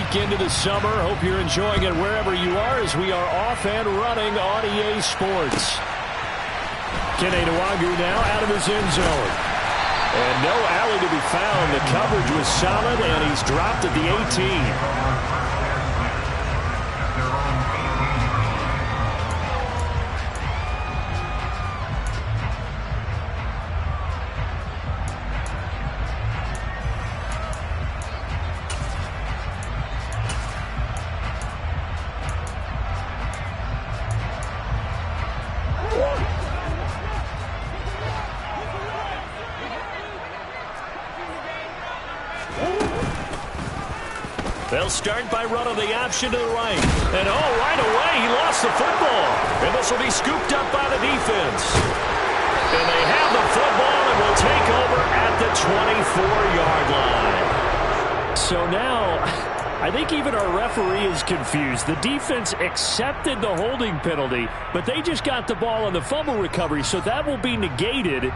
back into the summer. Hope you're enjoying it wherever you are as we are off and running on EA Sports. Kene Nwagu now out of his end zone. And no alley to be found. The coverage was solid, and he's dropped at the 18. They'll start by running the option to the right. And, right away, he lost the football. And this will be scooped up by the defense. And they have the football and will take over at the 24-yard line. So now, I think even our referee is confused. The defense accepted the holding penalty, but they just got the ball on the fumble recovery, so that will be negated.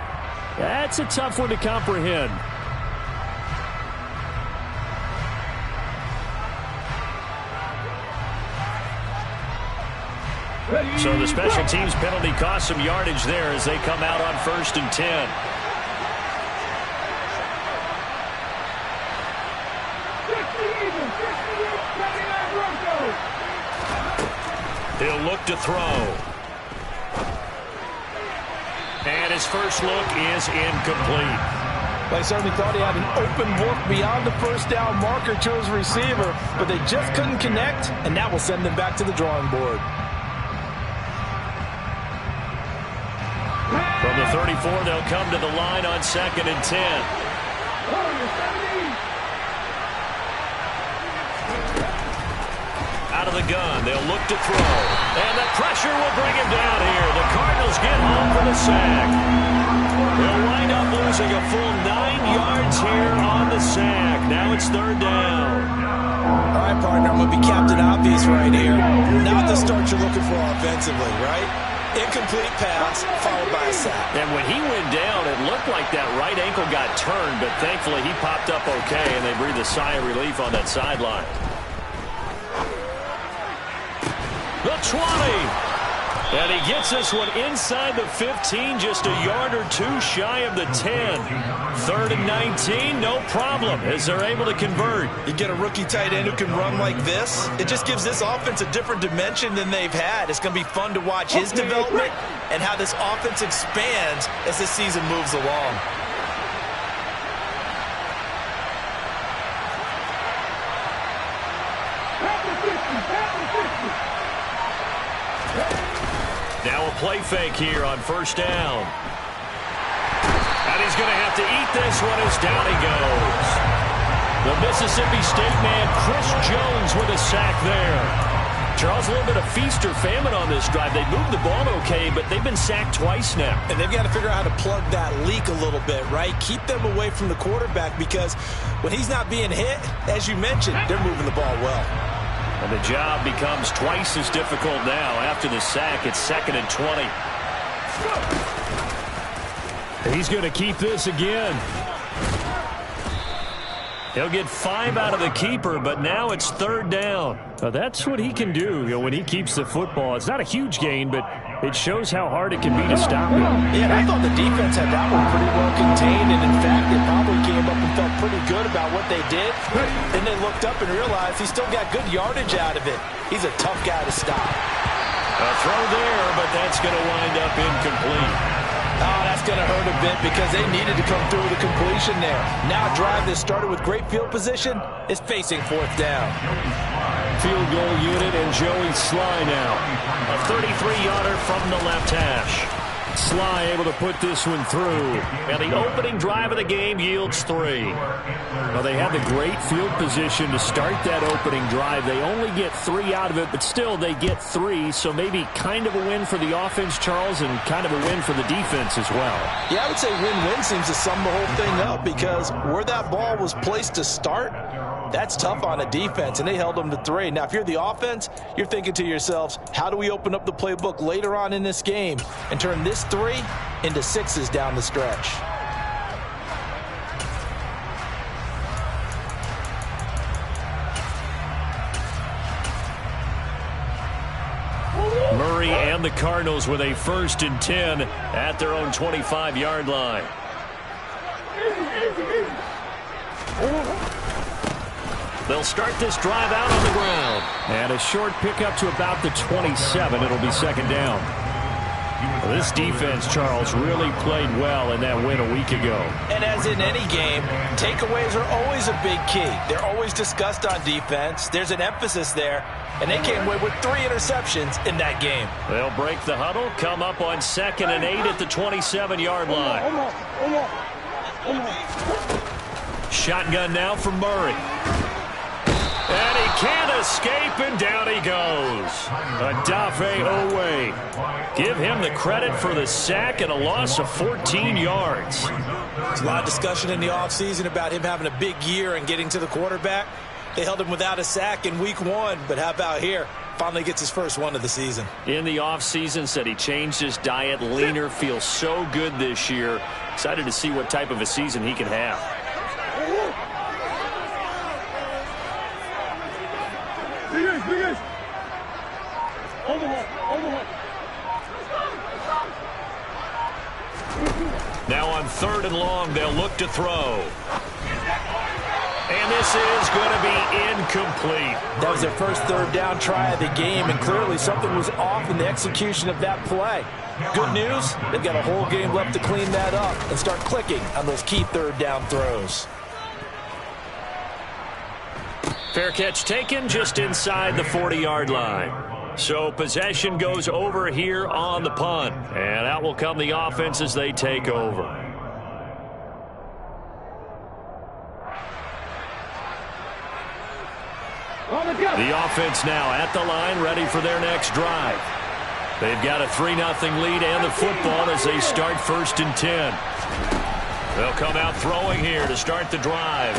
That's a tough one to comprehend. So the special teams penalty cost some yardage there as they come out on 1st and 10. He'll look to throw. And his first look is incomplete. They certainly thought he had an open look beyond the first down marker to his receiver, but they just couldn't connect, and that will send them back to the drawing board. From the 34, they'll come to the line on 2nd and 10. Out of the gun, they'll look to throw. And the pressure will bring him down here. The Cardinals get home for the sack. They'll wind up losing a full 9 yards here on the sack. Now it's 3rd down. All right, partner, I'm going to be Captain Obvious right here. Not the start you're looking for offensively, right? Incomplete pass, followed by a sack. And when he went down, it looked like that right ankle got turned, but thankfully he popped up okay, and they breathed a sigh of relief on that sideline. The 20. And he gets this one inside the 15, just a yard or two shy of the 10. 3rd and 19, no problem, as they're able to convert. You get a rookie tight end who can run like this, it just gives this offense a different dimension than they've had. It's going to be fun to watch his development and how this offense expands as this season moves along. Now a play fake here on 1st down. And he's going to have to eat this one as down he goes. The Mississippi State man, Chris Jones, with a sack there. Charles, a little bit of feast or famine on this drive. They moved the ball okay, but they've been sacked twice now. And they've got to figure out how to plug that leak a little bit, right? Keep them away from the quarterback because when he's not being hit, as you mentioned, they're moving the ball well. And the job becomes twice as difficult now. After the sack, it's 2nd and 20. He's going to keep this again. He'll get 5 out of the keeper, but now it's 3rd down. Now that's what he can do, when he keeps the football. It's not a huge gain, but it shows how hard it can be to stop him. Yeah, I thought the defense had that one pretty well contained, and in fact, they probably came up and felt pretty good about what they did. Then they looked up and realized he still got good yardage out of it. He's a tough guy to stop. A throw there, but that's going to wind up incomplete. Oh, that's going to hurt a bit because they needed to come through with a completion there. Now a drive that started with great field position is facing 4th down. Field goal unit and Joey Sly now. A 33-yarder from the left hash. Sly able to put this one through. And the opening drive of the game yields 3. Well, they had the great field position to start that opening drive. They only get 3 out of it, but still they get 3. So maybe kind of a win for the offense, Charles, and kind of a win for the defense as well. Yeah, I would say win-win seems to sum the whole thing up because where that ball was placed to start, that's tough on a defense, and they held them to 3. Now, if you're the offense, you're thinking to yourselves, how do we open up the playbook later on in this game and turn this 3 into 6s down the stretch? the Cardinals with a 1st and 10 at their own 25-yard line. They'll start this drive out on the ground. And a short pickup to about the 27. It'll be 2nd down. Well, this defense, Charles, really played well in that win a week ago. And as in any game, takeaways are always a big key. They're always discussed on defense. There's an emphasis there. And they came away with 3 interceptions in that game. They'll break the huddle, come up on 2nd and 8 at the 27-yard line. Shotgun now for Murray. And he can't escape, and down he goes. Odafe Owe. Give him the credit for the sack and a loss of 14 yards. There's a lot of discussion in the offseason about him having a big year and getting to the quarterback. They held him without a sack in week 1, but how about here? Finally gets his first one of the season. In the offseason, said he changed his diet, leaner, feels so good this year. Excited to see what type of a season he can have. Now on 3rd and long, they'll look to throw. And this is going to be incomplete. That was their first 3rd down try of the game, and clearly something was off in the execution of that play. Good news, they've got a whole game left to clean that up and start clicking on those key 3rd down throws. Fair catch taken just inside the 40-yard line. So possession goes over here on the punt. And out will come the offense as they take over. The offense now at the line, ready for their next drive. They've got a 3-0 lead and the football as they start 1st and 10. They'll come out throwing here to start the drive.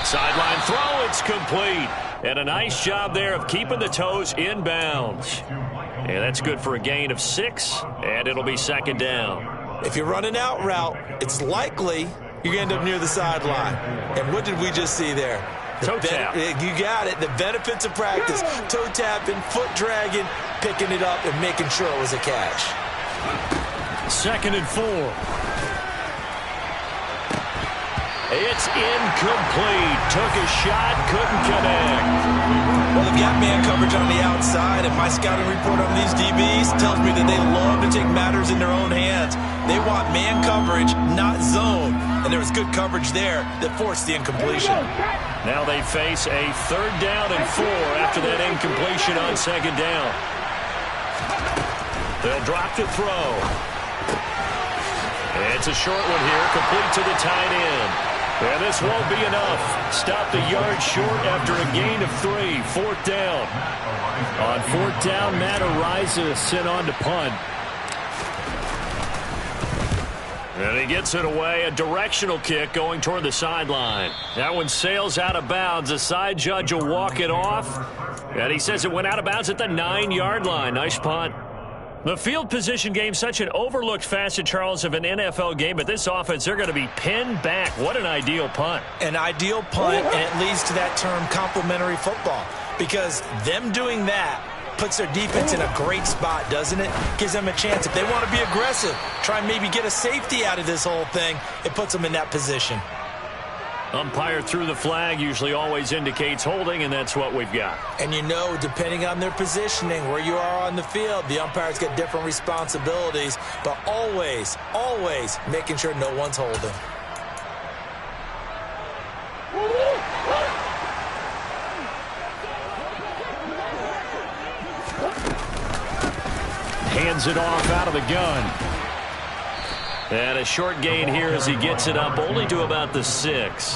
Sideline throw, it's complete. And a nice job there of keeping the toes in bounds. And that's good for a gain of 6, and it'll be 2nd down. If you're running out route, it's likely you're going to end up near the sideline. And what did we just see there? Toe tap. You got it. The benefits of practice. Toe tapping, foot dragging, picking it up, and making sure it was a catch. 2nd and 4. It's incomplete. Took a shot, couldn't connect. Well, they've got man coverage on the outside, and my scouting report on these DBs tells me that they love to take matters in their own hands. They want man coverage, not zone. And there was good coverage there that forced the incompletion. Now they face a 3rd down and 4 after that incompletion on 2nd down. They'll drop to throw. It's a short one here, complete to the tight end. And this won't be enough. Stopped a yard short after a gain of 3. 4th down. On 4th down, Matt Araiza sent on to punt. And he gets it away. A directional kick going toward the sideline. That one sails out of bounds. The side judge will walk it off. And he says it went out of bounds at the 9-yard line. Nice punt. The field position game, such an overlooked facet, Charles, of an NFL game. But this offense, they're going to be pinned back. What an ideal punt. An ideal punt, and it leads to that term complementary football. Because them doing that puts their defense in a great spot, doesn't it? Gives them a chance. If they want to be aggressive, try and maybe get a safety out of this whole thing, it puts them in that position. Umpire threw the flag, usually always indicates holding, and that's what we've got. And you know, depending on their positioning, where you are on the field, the umpires get different responsibilities, but always, always making sure no one's holding. Hands it off out of the gun. And a short gain here as he gets it up only to about the 6.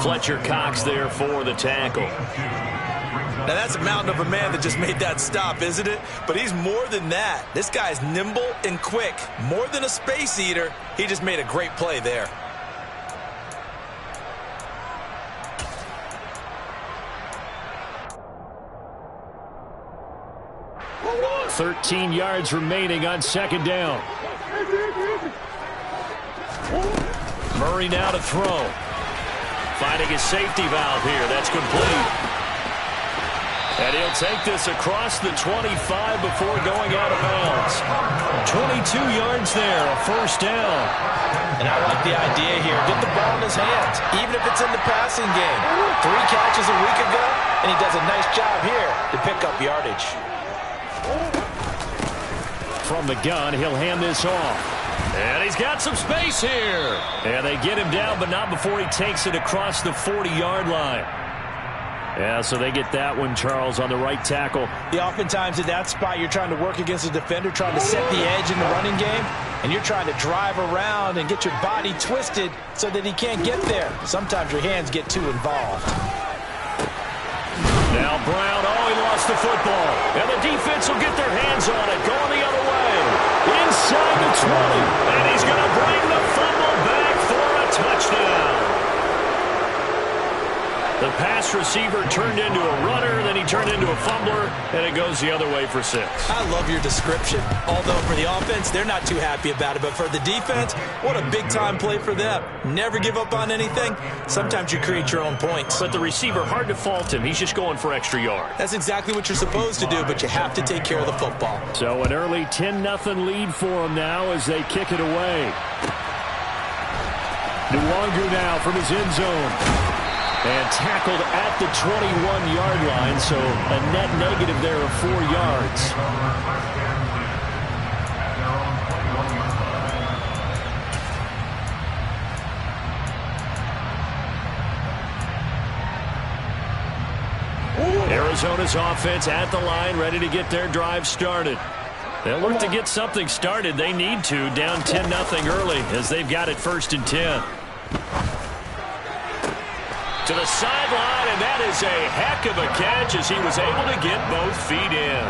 Fletcher Cox there for the tackle. Now that's a mountain of a man that just made that stop, isn't it? But he's more than that. This guy's nimble and quick. More than a space eater. He just made a great play there. $13 yards remaining on 2nd down. Murray now to throw. Finding his safety valve here. That's complete. And he'll take this across the 25 before going out of bounds. 22 yards there, a first down. And I like the idea here. Get the ball in his hands, even if it's in the passing game. 3 catches a week ago, and he does a nice job here to pick up yardage. From the gun, he'll hand this off. And he's got some space here. And they get him down, but not before he takes it across the 40-yard line. Yeah, so they get that one, Charles, on the right tackle. Yeah, oftentimes at that spot, you're trying to work against a defender, trying to set the edge in the running game, and you're trying to drive around and get your body twisted so that he can't get there. Sometimes your hands get too involved. Now Brown, he lost the football. And the defense will get their hands on it, going the other way. Inside the 20, and he's going to bring the fumble back for a touchdown. The pass receiver turned into a runner, then he turned into a fumbler, and it goes the other way for 6. I love your description. Although for the offense, they're not too happy about it. But for the defense, what a big-time play for them. Never give up on anything. Sometimes you create your own points. But the receiver, hard to fault him. He's just going for extra yards. That's exactly what you're supposed to do, but you have to take care of the football. So an early 10-0 lead for them now as they kick it away. Nwangu now from his end zone. And tackled at the 21-yard line, so a net negative there of 4 yards. Arizona's offense at the line, ready to get their drive started. They'll look to get something started. They need to, down 10-0 early as they've got it 1st and 10. To the sideline, and that is a heck of a catch as he was able to get both feet in.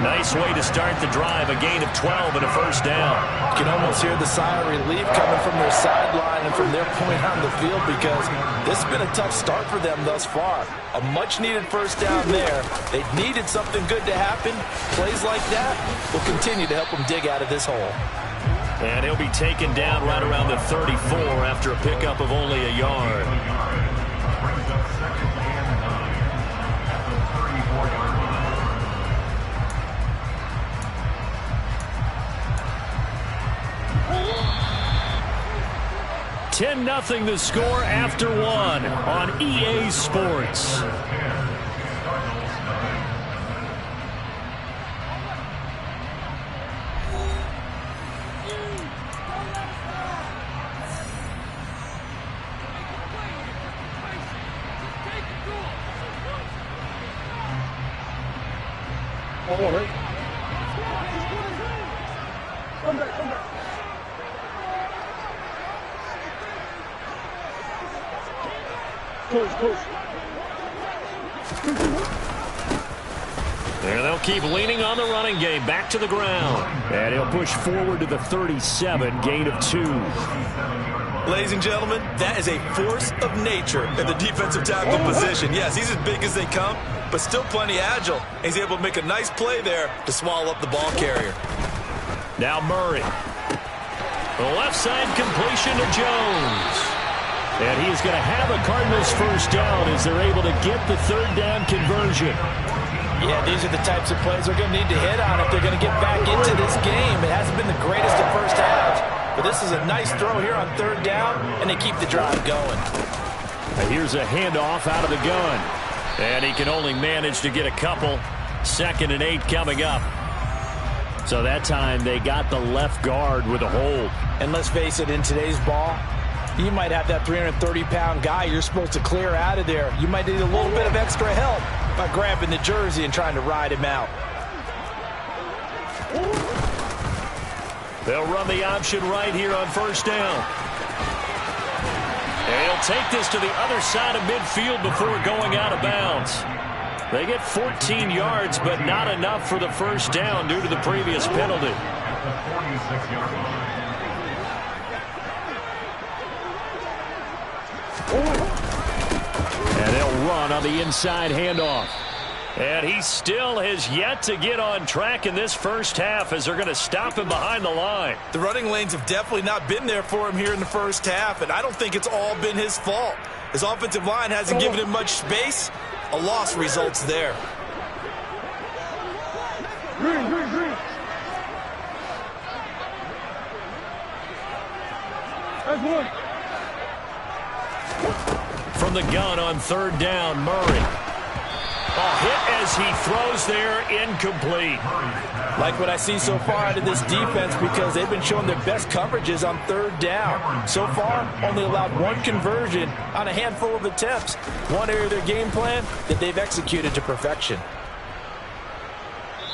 Nice way to start the drive, a gain of 12 and a first down. You can almost hear the sigh of relief coming from their sideline and from their point on the field because this has been a tough start for them thus far. A much-needed first down there. They needed something good to happen. Plays like that will continue to help them dig out of this hole. And he'll be taken down right around the 34 after a pickup of only a yard. (10-0) the score after 1 on EA Sports. There they'll keep leaning on the running game. Back to the ground. And he'll push forward to the 37, gain of 2. Ladies and gentlemen, that is a force of nature in the defensive tackle position. Yes, he's as big as they come, but still plenty agile. He's able to make a nice play there to swallow up the ball carrier. Now Murray. The left side completion to Jones. And he is going to have a Cardinals first down as they're able to get the 3rd down conversion. Yeah, these are the types of plays they're going to need to hit on if they're going to get back into this game. It hasn't been the greatest of first halves, but this is a nice throw here on 3rd down, and they keep the drive going. Here's a handoff out of the gun. And he can only manage to get a couple. 2nd and 8 coming up. So that time they got the left guard with a hold. And let's face it, in today's ball, you might have that 330-pound guy you're supposed to clear out of there. You might need a little bit of extra help by grabbing the jersey and trying to ride him out. They'll run the option right here on 1st down. And he'll take this to the other side of midfield before going out of bounds. They get 14 yards, but not enough for the first down due to the previous penalty. And they'll run on the inside handoff. And he still has yet to get on track in this first half as they're going to stop him behind the line. The running lanes have definitely not been there for him here in the first half, and I don't think it's all been his fault. His offensive line hasn't given him much space. A loss results there. From the gun on third down, Murray. A hit as he throws there, incomplete. Like what I see so far out of this defense because they've been showing their best coverages on third down. So far, only allowed one conversion on a handful of attempts. One area of their game plan that they've executed to perfection.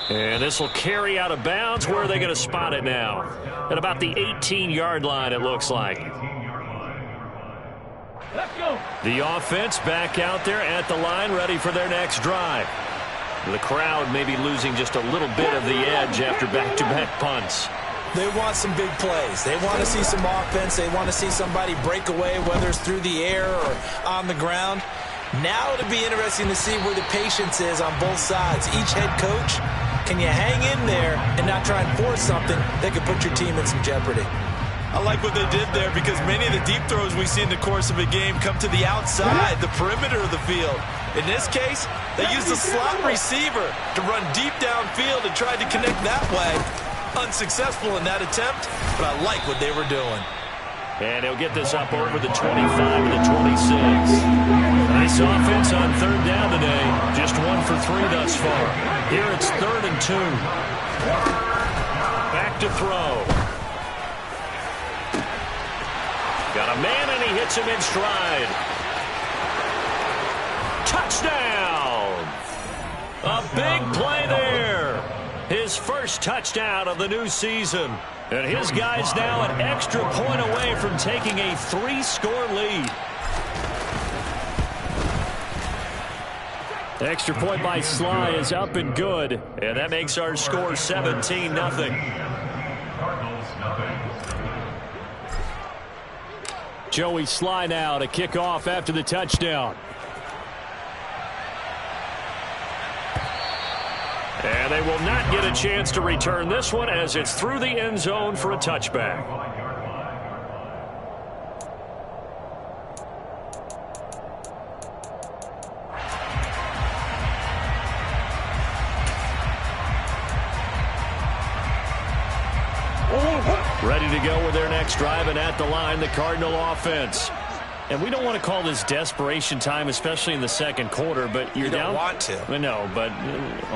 And this will carry out of bounds. Where are they going to spot it now? At about the 18-yard line, it looks like. Let's go. The offense back out there at the line, ready for their next drive. The crowd may be losing just a little bit of the edge after back-to-back punts. They want some big plays. They want to see some offense. They want to see somebody break away, whether it's through the air or on the ground. Now it'll be interesting to see where the patience is on both sides. Each head coach, can you hang in there and not try and force something that could put your team in some jeopardy? I like what they did there because many of the deep throws we see in the course of a game come to the outside, the perimeter of the field. In this case, they used the slot receiver to run deep downfield and tried to connect that way. Unsuccessful in that attempt, but I like what they were doing. And he'll get this up over the 25 and the 26. Nice offense on third down today. Just 1 for 3 thus far. Here it's 3rd and 2. Back to throw. Got a man, and he hits him in stride. Touchdown! A big play there. His first touchdown of the new season. And his guys now an extra point away from taking a 3-score lead. Extra point by Sly is up and good. And that makes our score 17-0. Joey Sly now to kick off after the touchdown. And they will not get a chance to return this one as it's through the end zone for a touchback. Ready to go with their next drive, and at the line, the Cardinal offense. And we don't want to call this desperation time, especially in the second quarter, but you're down. You don't want to. No, but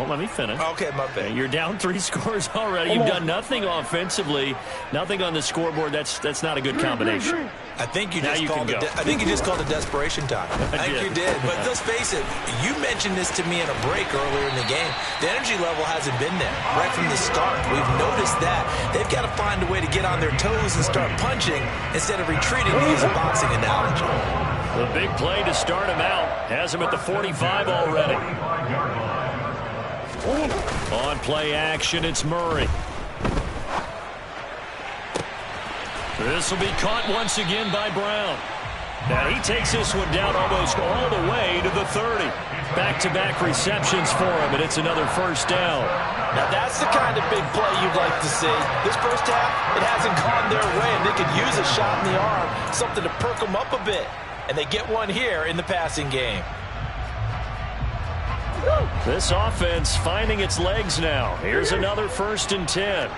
let me finish. Okay, my bad. You're down 3 scores already. You've done nothing offensively, nothing on the scoreboard. That's not a good combination. I think you just called it. I think you just called it desperation time. I think you did. But let's face it. You mentioned this to me in a break earlier in the game. The energy level hasn't been there right from the start. We've noticed that they've got to find a way to get on their toes and start punching instead of retreating, to use a boxing analogy. The big play to start him out has him at the 45 already. On play action, it's Murray. This will be caught once again by Brown. Now he takes this one down almost all the way to the 30. Back-to-back receptions for him, and it's another first down. Now that's the kind of big play you'd like to see. This first half, it hasn't gone their way, and they could use a shot in the arm, something to perk them up a bit. And they get one here in the passing game. This offense finding its legs now. Here's another 1st and 10.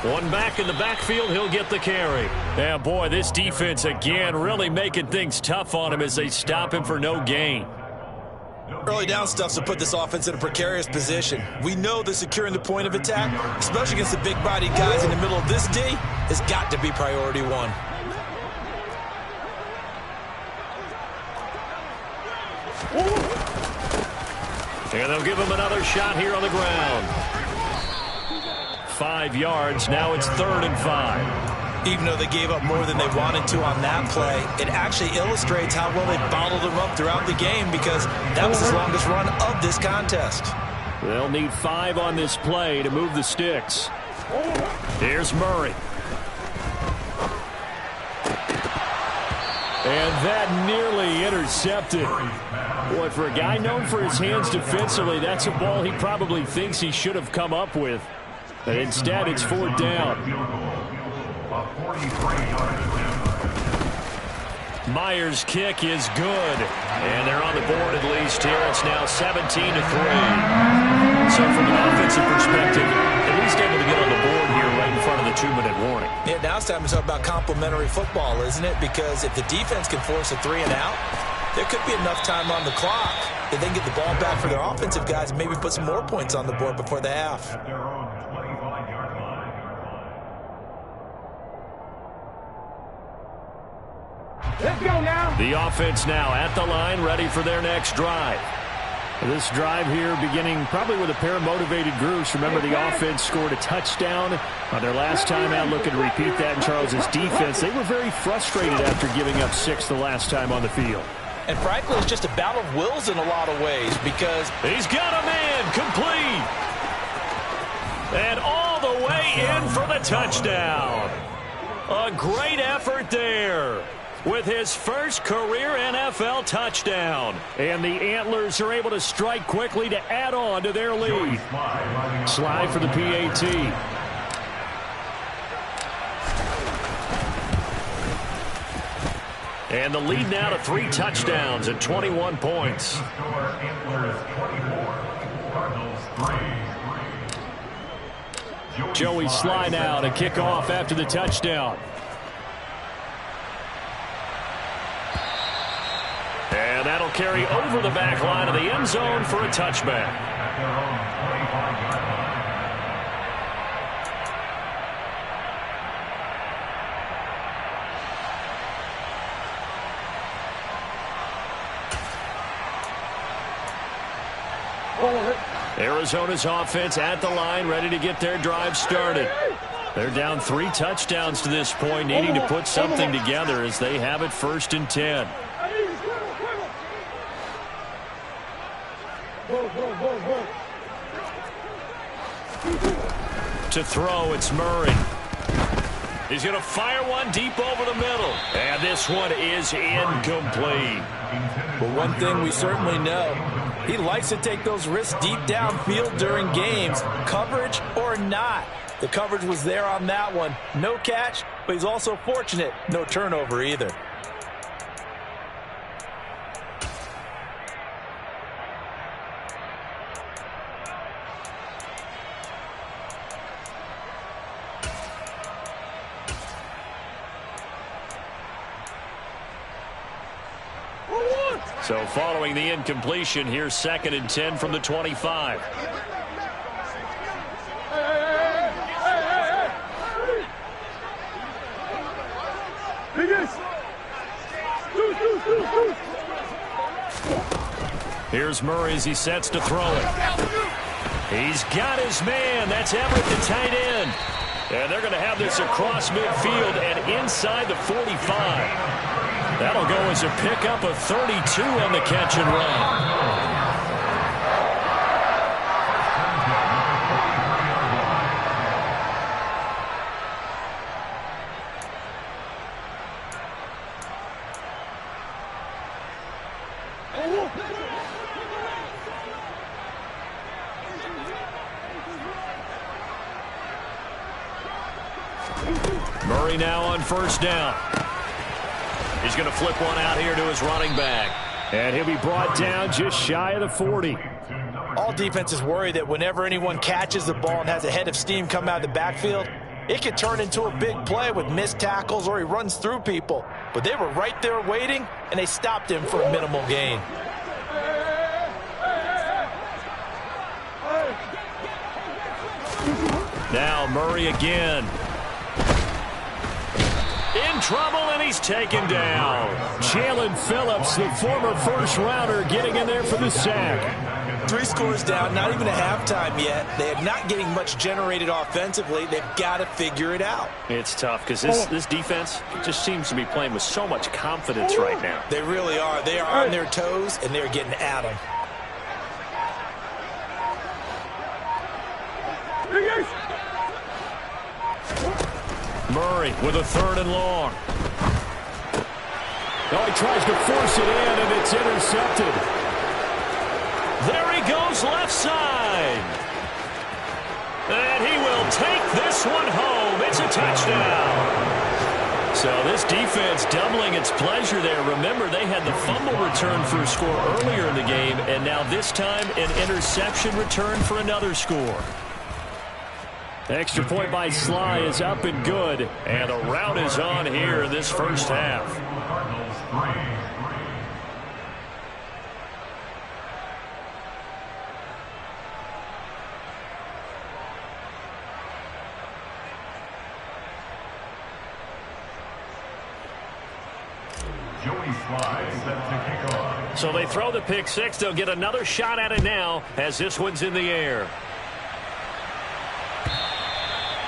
One back in the backfield, he'll get the carry. Yeah, boy, this defense again really making things tough on him as they stop him for no gain. Early down stuff's to put this offense in a precarious position. We know that securing the point of attack, especially against the big-bodied guys in the middle of this D, has got to be priority 1. And they'll give him another shot here on the ground. 5 yards. Now it's 3rd and 5. Even though they gave up more than they wanted to on that play, it actually illustrates how well they bottled them up throughout the game because that was his longest run of this contest. They'll need 5 on this play to move the sticks. Here's Murray. And that nearly intercepted. Boy, for a guy known for his hands defensively, that's a ball he probably thinks he should have come up with. But instead, it's 4th down. Myers' kick is good. And they're on the board at least here. It's now 17-3. So from an offensive perspective, at least able to get on the board here right in front of the 2-minute warning. Yeah, now it's time to talk about complementary football, isn't it? Because if the defense can force a 3 and out, there could be enough time on the clock that they can get the ball back for their offensive guys and maybe put some more points on the board before the half. Let's go now. The offense now at the line, ready for their next drive. This drive here beginning probably with a pair of motivated groups. Remember, the offense scored a touchdown on their last time out. Looking to repeat that in Charles's defense. They were very frustrated after giving up 6 the last time on the field. And frankly, it's just a battle of wills in a lot of ways because he's got a man complete. And all the way in for the touchdown. A great effort there with his first career NFL touchdown. And the Antlers are able to strike quickly to add on to their lead. Slide for the PAT. And the lead now to 3 touchdowns at 21 points. Joey Sly now to kick off after the touchdown. And that'll carry over the back line of the end zone for a touchback. Arizona's offense at the line, ready to get their drive started. They're down 3 touchdowns to this point, needing to put something together as they have it 1st and 10. To throw, it's Murray. He's going to fire one deep over the middle. And this one is incomplete. Well, one thing we certainly know, he likes to take those risks deep downfield during games, coverage or not. The coverage was there on that one. No catch, but he's also fortunate. No turnover either. So following the incompletion, here's 2nd and 10 from the 25. Here's Murray as he sets to throw it. He's got his man. That's Everett, the tight end. And they're going to have this across midfield and inside the 45. That'll go as a pickup of 32 on the catch and run. Murray now on 1st down. He's going to flip one out here to his running back. And he'll be brought down just shy of the 40. All defenses worry that whenever anyone catches the ball and has a head of steam come out of the backfield, it could turn into a big play with missed tackles or he runs through people. But they were right there waiting, and they stopped him for a minimal gain. Now Murray again. In trouble, and he's taken down. Jalen Phillips, the former first-rounder, getting in there for the sack. 3 scores down, not even a halftime yet. They are not getting much generated offensively. They've got to figure it out. It's tough because this defense just seems to be playing with so much confidence right now. They really are. They are on their toes, and they're getting at them. Murray with a 3rd and long. Oh, he tries to force it in, and it's intercepted. There he goes left side. And he will take this one home. It's a touchdown. So this defense doubling its pleasure there. Remember, they had the fumble return for a score earlier in the game, and now this time an interception return for another score. Extra point by Sly is up and good, and a rout is on here in this first half. So they throw the pick six. They'll get another shot at it now as this one's in the air.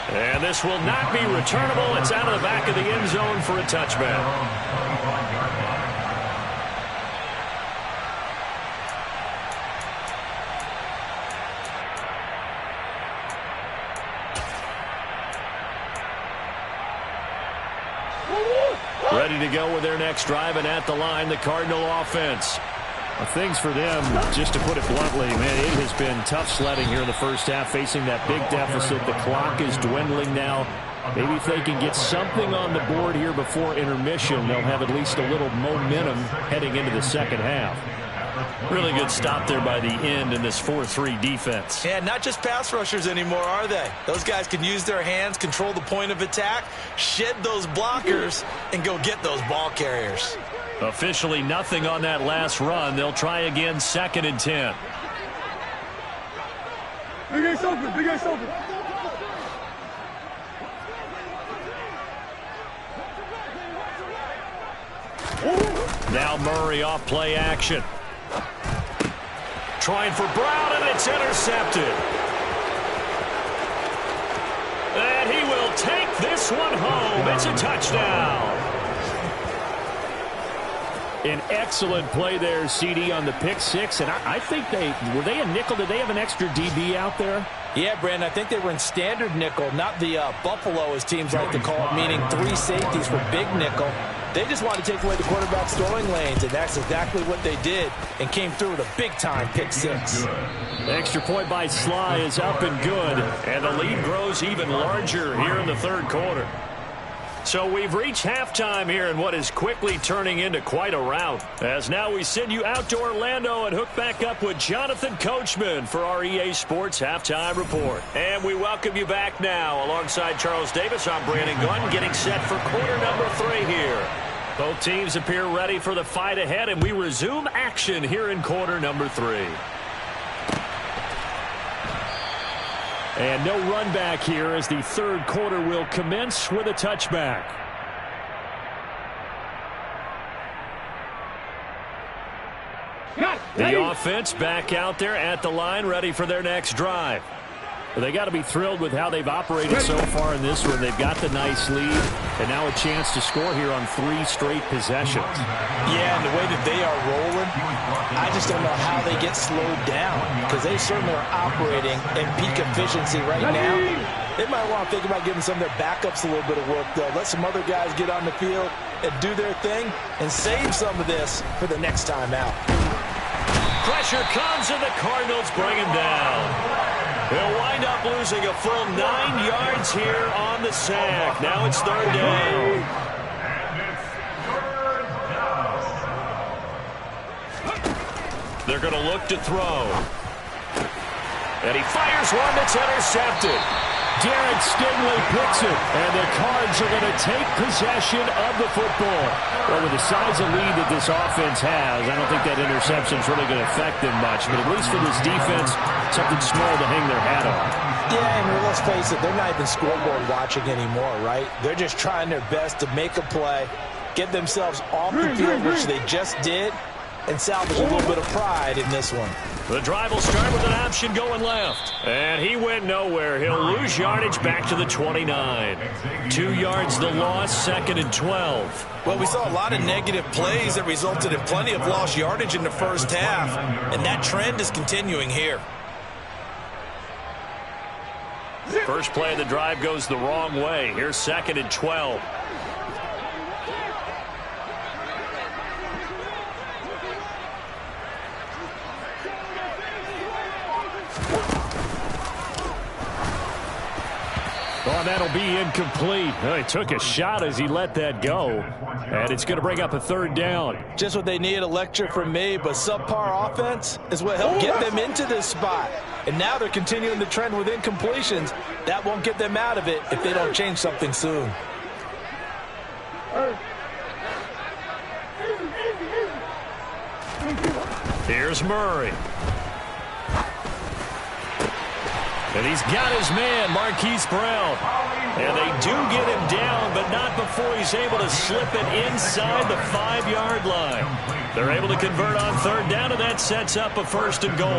And this will not be returnable. It's out of the back of the end zone for a touchback. Ready to go with their next drive, and at the line, the Cardinal offense. Well, things for them, just to put it bluntly, man, it has been tough sledding here in the first half, facing that big deficit. The clock is dwindling now. Maybe if they can get something on the board here before intermission, they'll have at least a little momentum heading into the second half. Really good stop there by the end in this 4-3 defense. Yeah, not just pass rushers anymore, are they? Those guys can use their hands, control the point of attack, shed those blockers, and go get those ball carriers. Officially nothing on that last run. They'll try again, 2nd and 10. Big Ace open, Big Ace open. Now Murray off play action. Trying for Brown, and it's intercepted. And he will take this one home. It's a touchdown. An excellent play there, CD, on the pick six. And I think were they a nickel? Did they have an extra DB out there? Yeah, Brandon, I think they were in standard nickel, not the Buffalo, as teams like to call it, meaning 3 safeties for big nickel. They just wanted to take away the quarterback's throwing lanes, and that's exactly what they did, and came through with a big-time pick six. Extra point by Sly is up and good, and the lead grows even larger here in the third quarter. So we've reached halftime here in what is quickly turning into quite a rout. As now we send you out to Orlando and hook back up with Jonathan Coachman for our EA Sports Halftime Report. And we welcome you back now. Alongside Charles Davis, I'm Brandon Gunn, getting set for quarter number 3 here. Both teams appear ready for the fight ahead, and we resume action here in quarter number 3. And no run back here as the third quarter will commence with a touchback. The offense back out there at the line, ready for their next drive. Well, they got to be thrilled with how they've operated so far in this one. They've got the nice lead, and now a chance to score here on 3 straight possessions. Yeah, and the way that they are rolling, I just don't know how they get slowed down, because they certainly are operating in peak efficiency right now. They might want to think about giving some of their backups a little bit of work, though. Let some other guys get on the field and do their thing and save some of this for the next time out. Pressure comes, and the Cardinals bring him down. He'll wind up losing a full 9 yards here on the sack. Now it's 3rd down. They're going to look to throw. And he fires one that's intercepted. Derek Stingley picks it, and the Cards are going to take possession of the football. Well, with the size of lead that this offense has, I don't think that interception is really going to affect them much. But at least for this defense, something small to hang their hat on. Yeah, and let's face it, they're not even scoreboard watching anymore, right? They're just trying their best to make a play, get themselves off the field, which they just did, and salvage a little bit of pride in this one. The drive will start with an option going left. And he went nowhere. He'll lose yardage back to the 29. 2 yards the loss, 2nd and 12. Well, we saw a lot of negative plays that resulted in plenty of lost yardage in the first half, and that trend is continuing here. First play of the drive goes the wrong way. Here's 2nd and 12. Oh, that'll be incomplete. Oh, he took a shot as he let that go. And it's going to bring up a third down. Just what they need, a lecture from me, but subpar offense is what helped get them into this spot. And now they're continuing the trend with incompletions. That won't get them out of it if they don't change something soon. Here's Murray. And he's got his man, Marquise Brown. And they do get him down, but not before he's able to slip it inside the 5-yard line. They're able to convert on third down, and that sets up a 1st and goal.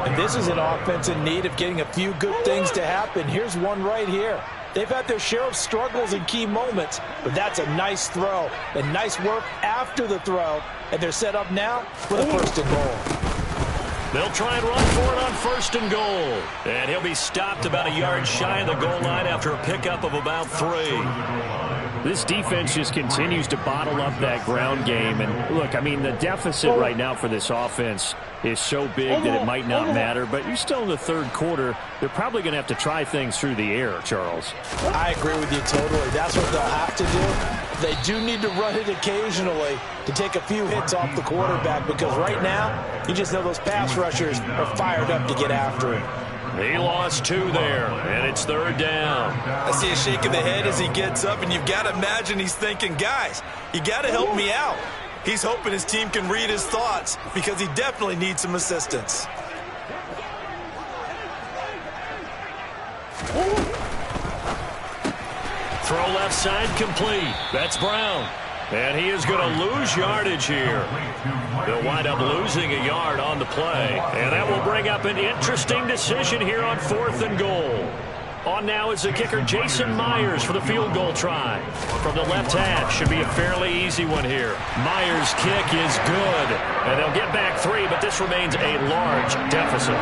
And this is an offense in need of getting a few good things to happen. Here's one right here. They've had their share of struggles in key moments, but that's a nice throw and nice work after the throw. And they're set up now with a 1st and goal. They'll try and run for it on 1st and goal. And he'll be stopped about a yard shy of the goal line after a pickup of about 3. This defense just continues to bottle up that ground game. And look, I mean, the deficit right now for this offense is so big that it might not matter. But you're still in the 3rd quarter. They're probably going to have to try things through the air, Charles. I agree with you totally. That's what they'll have to do. They do need to run it occasionally to take a few hits off the quarterback, because right now, you just know those pass rushers are fired up to get after him. He lost 2 there, and it's 3rd down. I see a shake of the head as he gets up, and you've got to imagine he's thinking, guys, you got to help me out. He's hoping his team can read his thoughts, because he definitely needs some assistance. Throw left side complete. That's Brown. And he is going to lose yardage here. They'll wind up losing a yard on the play. And that will bring up an interesting decision here on 4th and goal. On now is the kicker, Jason Myers, for the field goal try. From the left hash, should be a fairly easy one here. Myers' kick is good. And they'll get back 3, but this remains a large deficit.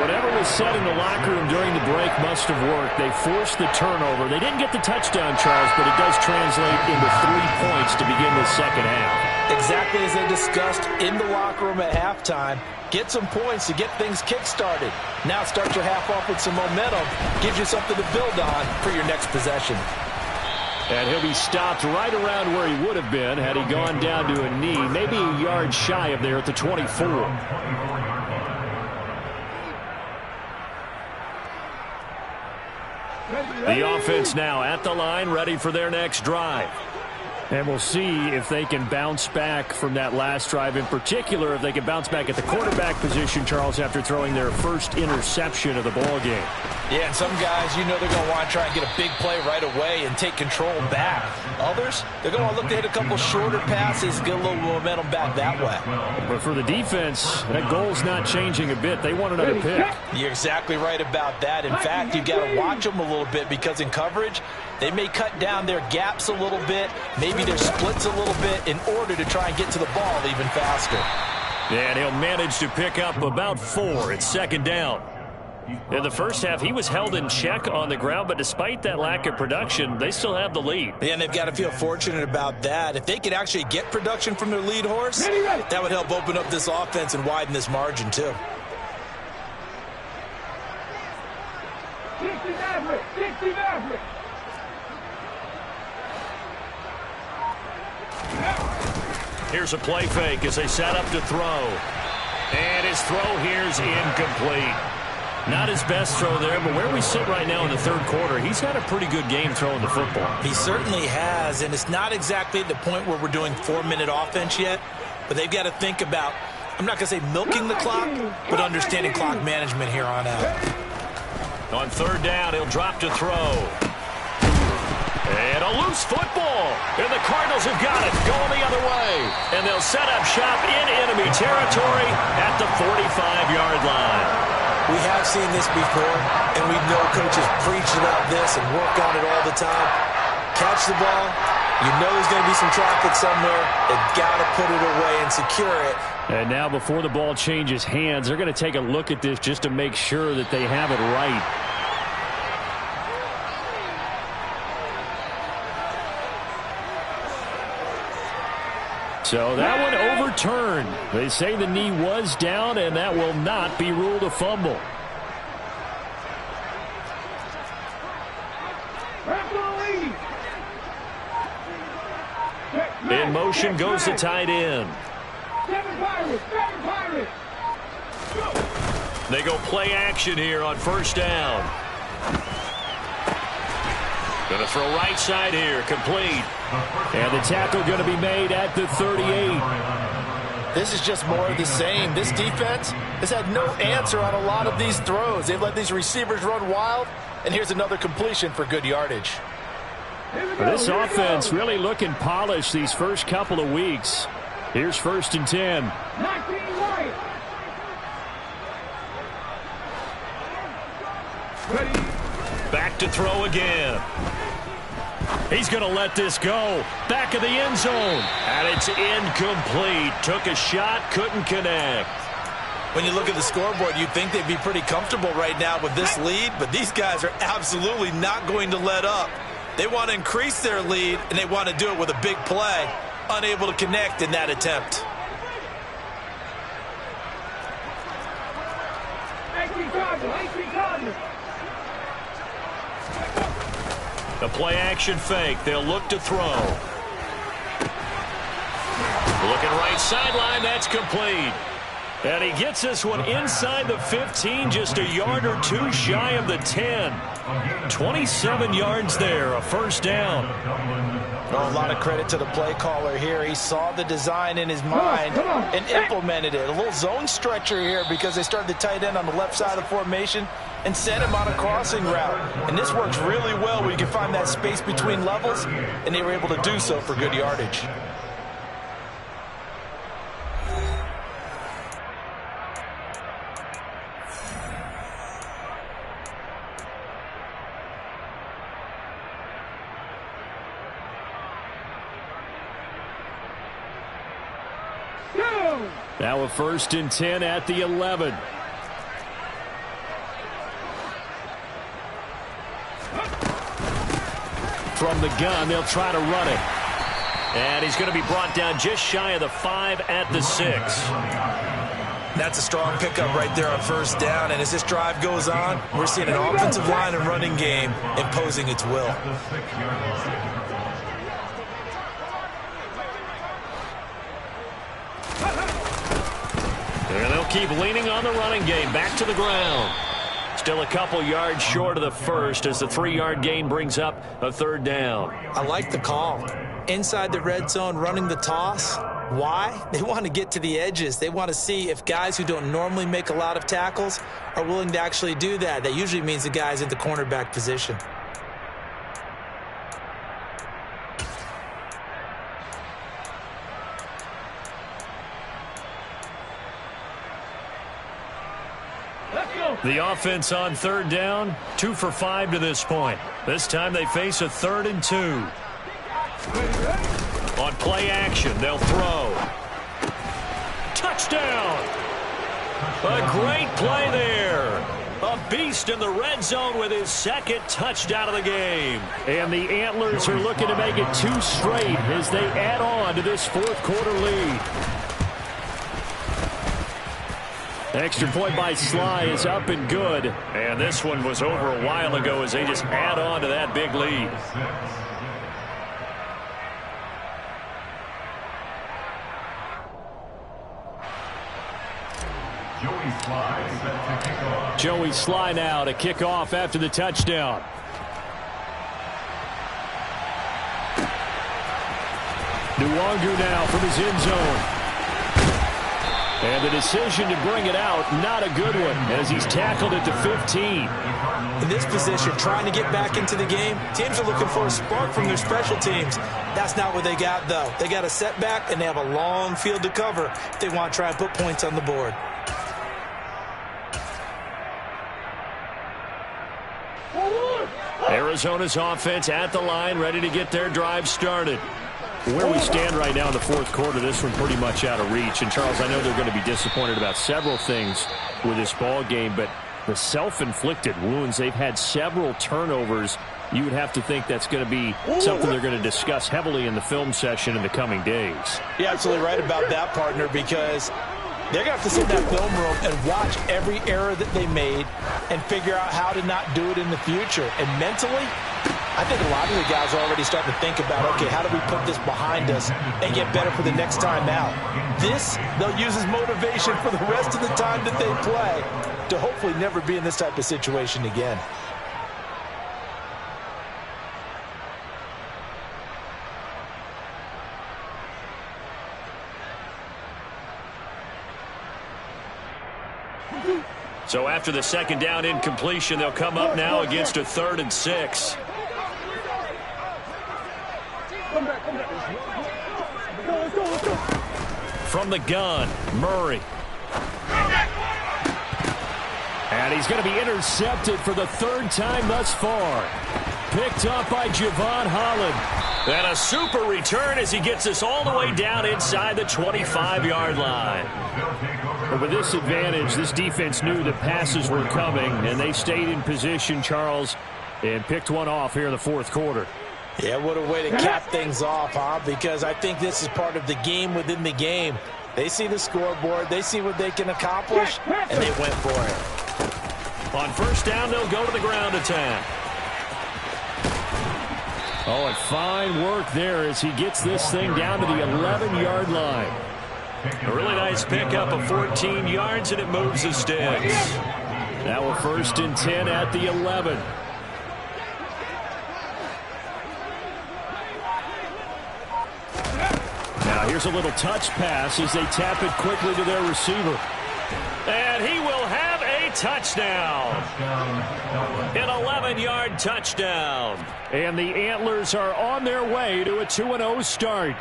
Whatever was said in the locker room during the break must have worked. They forced the turnover. They didn't get the touchdown, Charles, but it does translate into 3 points to begin the second half. Exactly as they discussed in the locker room at halftime. Get some points to get things kick-started. Now start your half off with some momentum. Gives you something to build on for your next possession. And he'll be stopped right around where he would have been had he gone down to a knee, maybe a yard shy of there at the 24. The offense now at the line, ready for their next drive. And we'll see if they can bounce back from that last drive, in particular if they can bounce back at the quarterback position, Charles, after throwing their first interception of the ball game. Yeah, and some guys, you know, they're going to want to try and get a big play right away and take control back. Others, they're going to look to hit a couple shorter passes, get a little momentum back that way. But for the defense, that goal's not changing a bit. They want another pick. You're exactly right about that. In fact, you've got to watch them a little bit, because in coverage, they may cut down their gaps a little bit, maybe their splits a little bit, in order to try and get to the ball even faster. And he'll manage to pick up about 4. It's 2nd down. In the first half, he was held in check on the ground, but despite that lack of production, they still have the lead. And they've got to feel fortunate about that. If they could actually get production from their lead horse, that would help open up this offense and widen this margin too. Here's a play fake as they set up to throw. And his throw here's incomplete. Not his best throw there, but where we sit right now in the 3rd quarter, he's had a pretty good game throwing the football. He certainly has, and it's not exactly at the point where we're doing 4-minute offense yet, but they've got to think about, I'm not going to say milking the clock, but understanding clock management here on out. On 3rd down, he'll drop to throw. And a loose football. And the Cardinals have got it, going the other way. And they'll set up shop in enemy territory at the 45-yard line. We have seen this before, and we know coaches preach about this and work on it all the time. Catch the ball. You know there's going to be some traffic somewhere. They've got to put it away and secure it. And now before the ball changes hands, they're going to take a look at this just to make sure that they have it right. So that one overturned. They say the knee was down, and that will not be ruled a fumble. in motion goes the tight end. They go play action here on first down. Going to throw right side here, complete. And the tackle going to be made at the 38. This is just more of the same. This defense has had no answer on a lot of these throws. They've let these receivers run wild, and here's another completion for good yardage. This offense really looking polished these first couple of weeks. Here's 1st and 10. Back to throw again. He's going to let this go. Back of the end zone. And it's incomplete. Took a shot, couldn't connect. When you look at the scoreboard, you'd think they'd be pretty comfortable right now with this lead, but these guys are absolutely not going to let up. They want to increase their lead, and they want to do it with a big play. Unable to connect in that attempt. The play-action fake. They'll look to throw. Looking right sideline. That's complete. And he gets this one inside the 15, just a yard or two shy of the 10. 27 yards there, a first down. Oh, a lot of credit to the play caller here. He saw the design in his mind and implemented it. A little zone stretcher here because they started the tight end on the left side of the formation and sent him on a crossing route. And this works really well where you can find that space between levels, and they were able to do so for good yardage. Now a 1st and 10 at the 11. From the gun, they'll try to run it. And he's going to be brought down just shy of the 5 at the 6. That's a strong pickup right there on first down. And as this drive goes on, we're seeing an offensive line and running game imposing its will. And they'll keep leaning on the running game. Back to the ground. Still a couple yards short of the first as the 3-yard gain brings up a 3rd down. I like the call. Inside the red zone, running the toss. Why? They want to get to the edges. They want to see if guys who don't normally make a lot of tackles are willing to actually do that. That usually means the guys at the cornerback position. The offense on 3rd down, 2 for 5 to this point. This time they face a 3rd and 2. On play action, they'll throw. Touchdown! A great play there. A beast in the red zone with his 2nd touchdown of the game. And the Antlers are looking to make it 2 straight as they add on to this 4th quarter lead. Extra point by Sly is up and good. And this one was over a while ago as they just add on to that big lead. Joey Sly now to kick off after the touchdown. Nwangu now from his end zone. And the decision to bring it out, not a good one, as he's tackled at the 15. In this position, trying to get back into the game, teams are looking for a spark from their special teams. That's not what they got, though. They got a setback, and they have a long field to cover if they want to try and put points on the board. Arizona's offense at the line, ready to get their drive started. Where we stand right now in the 4th quarter, this one pretty much out of reach. And, Charles, I know they're going to be disappointed about several things with this ball game, but the self-inflicted wounds, they've had several turnovers. You would have to think that's going to be something they're going to discuss heavily in the film session in the coming days. You're absolutely right about that, partner, because they're going to have to sit in that film room and watch every error that they made and figure out how to not do it in the future. And mentally, I think a lot of the guys are already starting to think about, okay, how do we put this behind us and get better for the next time out? This, they'll use as motivation for the rest of the time that they play to hopefully never be in this type of situation again. So after the second down incompletion, they'll come up now against a 3rd and 6. From the gun, Murray. And he's going to be intercepted for the 3rd time thus far. Picked up by Javon Holland. And a super return as he gets us all the way down inside the 25-yard line. But with this advantage, this defense knew that passes were coming, and they stayed in position, Charles, and picked one off here in the 4th quarter. Yeah, what a way to cap things off, huh? Because I think this is part of the game within the game. They see the scoreboard, they see what they can accomplish, and they went for it. On 1st down, they'll go to the ground attack. Oh, and fine work there as he gets this thing down to the 11-yard line. A really nice pickup of 14 yards, and it moves the sticks. Now a 1st and 10 at the 11. Now here's a little touch pass as they tap it quickly to their receiver. And he will have a touchdown. An 11-yard touchdown. And the Antlers are on their way to a 2-0 start.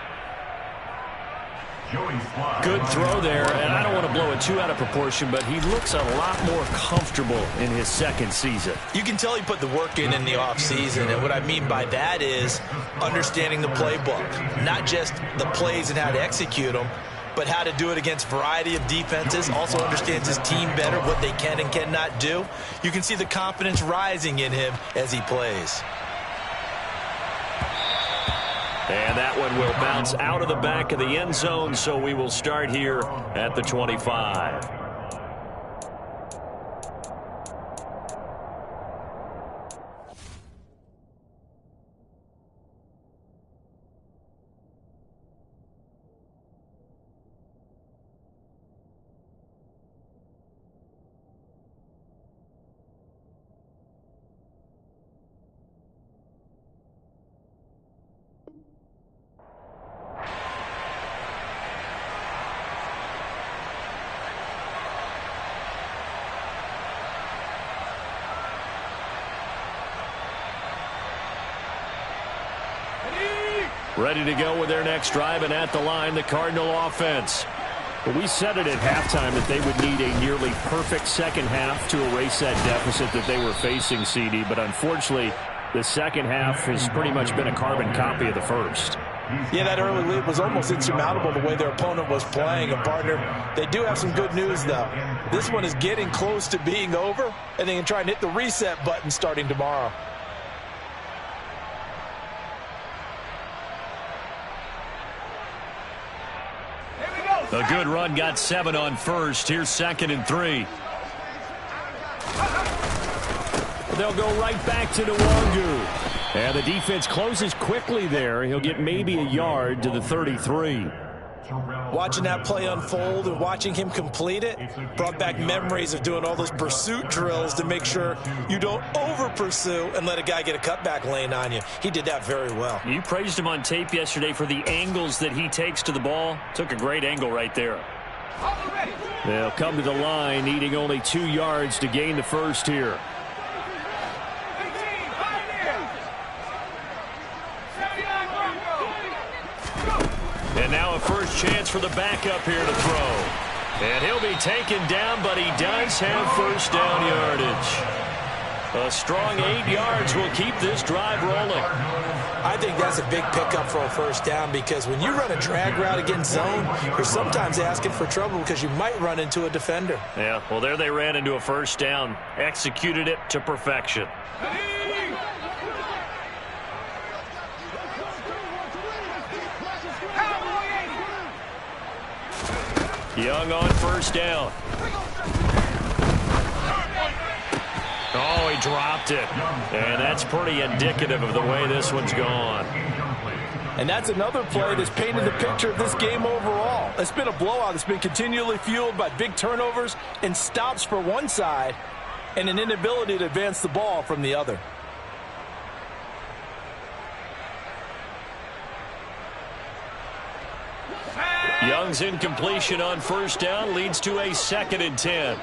Good throw there, and I don't want to blow it too out of proportion, but he looks a lot more comfortable in his 2nd season. You can tell he put the work in the offseason, and what I mean by that is understanding the playbook. Not just the plays and how to execute them, but how to do it against a variety of defenses. Also understands his team better, what they can and cannot do. You can see the confidence rising in him as he plays. And that one will bounce out of the back of the end zone, so we will start here at the 25. Ready to go with their next drive, and at the line, the Cardinal offense. But we said it at halftime that they would need a nearly perfect second half to erase that deficit that they were facing, CD. But unfortunately, the second half has pretty much been a carbon copy of the first. Yeah, that early lead was almost insurmountable the way their opponent was playing. And, partner, they do have some good news, though. This one is getting close to being over, and they can try and hit the reset button starting tomorrow. A good run, got 7 on 1st. Here's 2nd and 3. They'll go right back to Nwangu. And the defense closes quickly there. He'll get maybe a yard to the 33. Watching that play unfold and watching him complete it brought back memories of doing all those pursuit drills to make sure you don't over-pursue and let a guy get a cutback lane on you. He did that very well. You praised him on tape yesterday for the angles that he takes to the ball. Took a great angle right there. They'll come to the line, needing only 2 yards to gain the first here. And now a first chance for the backup here to throw. And he'll be taken down, but he does have first down yardage. A strong 8 yards will keep this drive rolling. I think that's a big pickup for a first down, because when you run a drag route against zone, you're sometimes asking for trouble because you might run into a defender. Yeah, well, there they ran into a first down. Executed it to perfection. Young on first down. Oh, he dropped it. And that's pretty indicative of the way this one's gone. And that's another play that's painted the picture of this game overall. It's been a blowout that's been continually fueled by big turnovers and stops for one side and an inability to advance the ball from the other. Young's incompletion on first down leads to a 2nd and 10.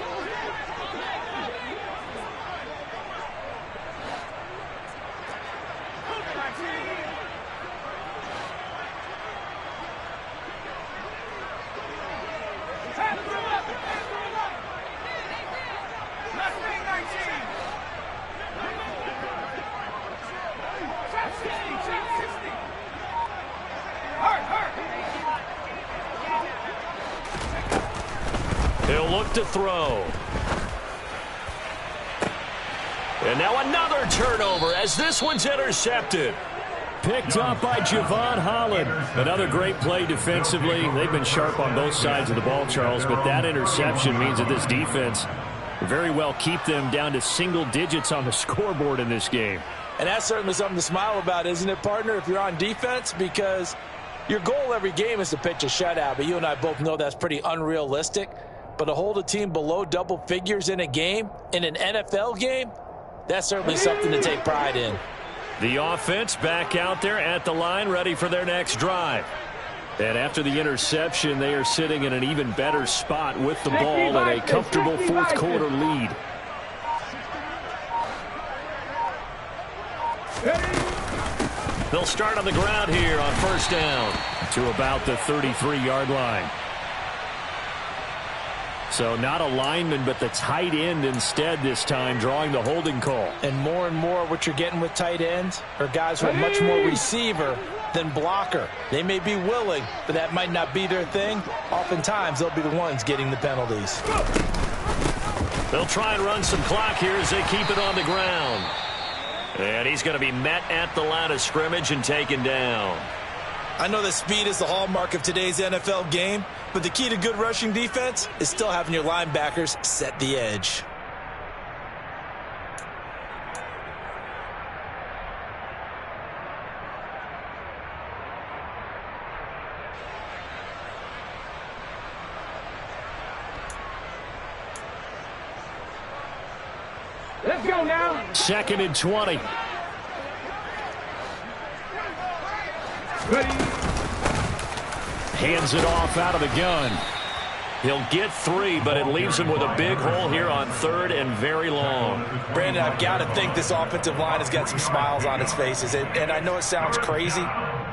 He'll look to throw. And now another turnover as this one's intercepted. Picked up by Javon Holland. Another great play defensively. They've been sharp on both sides of the ball, Charles, but that interception means that this defense very well keep them down to single digits on the scoreboard in this game. And that's certainly something to smile about, isn't it, partner, if you're on defense? Because your goal every game is to pitch a shutout, but you and I both know that's pretty unrealistic. But to hold a team below double figures in a game, in an NFL game, that's certainly something to take pride in. The offense back out there at the line, ready for their next drive. And after the interception, they are sitting in an even better spot with the ball and a comfortable fourth quarter lead. They'll start on the ground here on first down to about the 33-yard line. So not a lineman, but the tight end instead this time, drawing the holding call. And more what you're getting with tight ends are guys who are much more receiver than blocker. They may be willing, but that might not be their thing. Oftentimes, they'll be the ones getting the penalties. They'll try and run some clock here as they keep it on the ground. And he's going to be met at the line of scrimmage and taken down. I know that speed is the hallmark of today's NFL game, but the key to good rushing defense is still having your linebackers set the edge. Let's go now. 2nd and 20. Ready. Hands it off out of the gun. He'll get 3, but it leaves him with a big hole here on 3rd and very long. Brandon, I've got to think this offensive line has got some smiles on its faces. And I know it sounds crazy,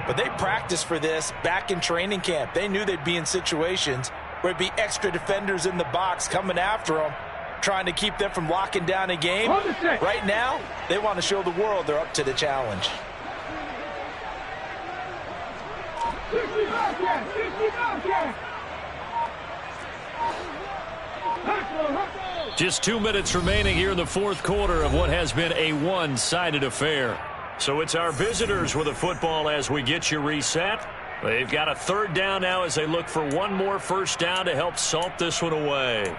but they practiced for this back in training camp. They knew they'd be in situations where it'd be extra defenders in the box coming after them, trying to keep them from locking down a game. Right now, they want to show the world they're up to the challenge. Just 2 minutes remaining here in the fourth quarter of what has been a one-sided affair. So it's our visitors with the football as we get you reset. They've got a 3rd down now as they look for one more first down to help salt this one away.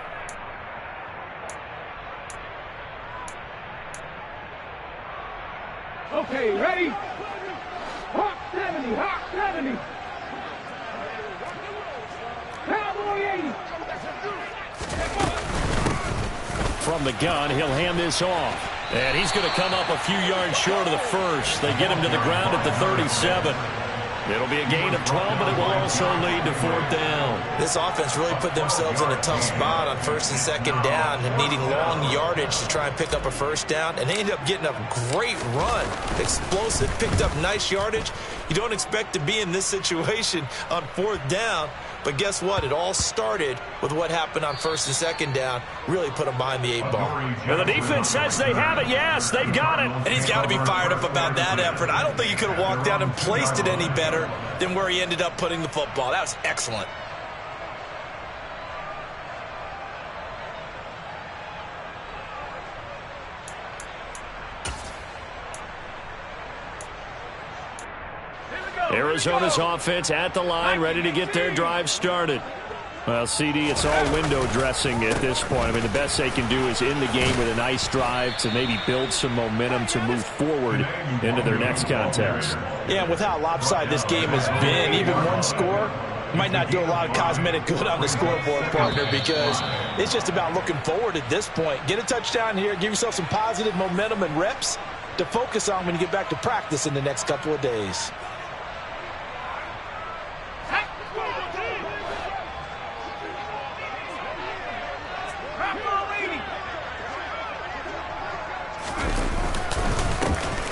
Okay, ready? Hawk 70, Hawk 70. Cowboy 80. From the gun, he'll hand this off. And he's going to come up a few yards short of the first. They get him to the ground at the 37. It'll be a gain of 12, but it will also lead to 4th down. This offense really put themselves in a tough spot on 1st and 2nd down and needing long yardage to try and pick up a first down. And they ended up getting a great run. Explosive, picked up nice yardage. You don't expect to be in this situation on 4th down. But guess what? It all started with what happened on 1st and 2nd down. Really put them behind the 8 ball. And the defense says they have it. Yes, they've got it. And he's got to be fired up about that effort. I don't think he could have walked down and placed it any better than where he ended up putting the football. That was excellent. Arizona's offense at the line, ready to get their drive started. Well, CD, it's all window dressing at this point. I mean, the best they can do is end the game with a nice drive to maybe build some momentum to move forward into their next contest. Yeah, and with how lopsided this game has been, even one score might not do a lot of cosmetic good on the scoreboard, partner, because it's just about looking forward at this point. Get a touchdown here, give yourself some positive momentum and reps to focus on when you get back to practice in the next couple of days.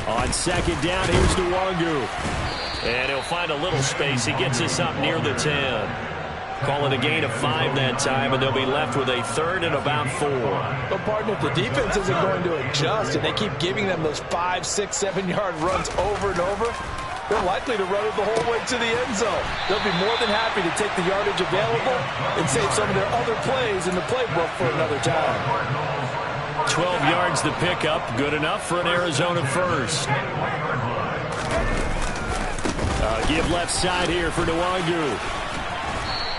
On second down, here's Nwangu. And he'll find a little space. He gets us up near the 10. Call it a gain of 5 that time, and they'll be left with a 3rd and about 4. But, partner, if the defense isn't going to adjust and they keep giving them those 5, 6, 7-yard runs over and over, they're likely to run it the whole way to the end zone. They'll be more than happy to take the yardage available and save some of their other plays in the playbook for another time. 12 yards to pick up. Good enough for an Arizona first. Give left side here for Nwangu.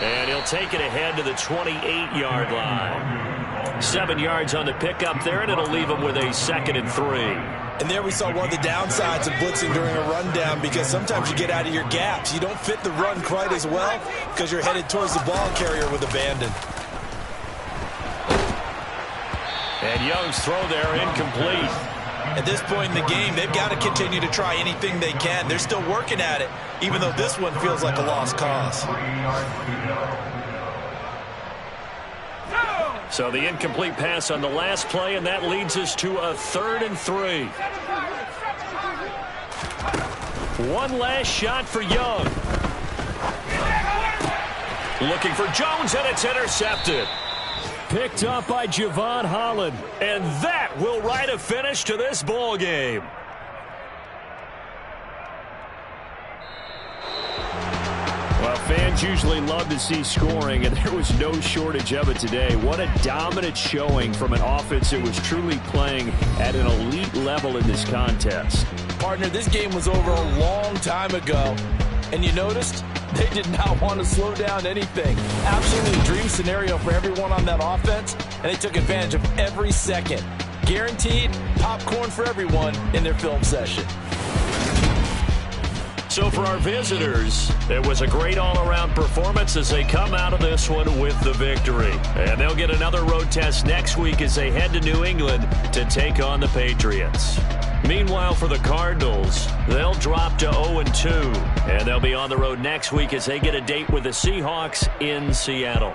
And he'll take it ahead to the 28-yard line. 7 yards on the pickup there, and it'll leave him with a 2nd and 3. And there we saw one of the downsides of blitzing during a rundown, because sometimes you get out of your gaps. You don't fit the run quite as well because you're headed towards the ball carrier with abandon. And Young's throw there incomplete. At this point in the game, they've got to continue to try anything they can. They're still working at it, even though this one feels like a lost cause. So the incomplete pass on the last play, and that leads us to a 3rd and 3. One last shot for Young. Looking for Jones, and it's intercepted. Picked up by Javon Holland. And that will write a finish to this ball game. Well, fans usually love to see scoring, and there was no shortage of it today. What a dominant showing from an offense that was truly playing at an elite level in this contest. Partner, this game was over a long time ago, and you noticed they did not want to slow down anything. Absolutely a dream scenario for everyone on that offense, and they took advantage of every second. Guaranteed popcorn for everyone in their film session. So for our visitors, it was a great all-around performance as they come out of this one with the victory. And they'll get another road test next week as they head to New England to take on the Patriots. Meanwhile, for the Cardinals, they'll drop to 0-2, and they'll be on the road next week as they get a date with the Seahawks in Seattle.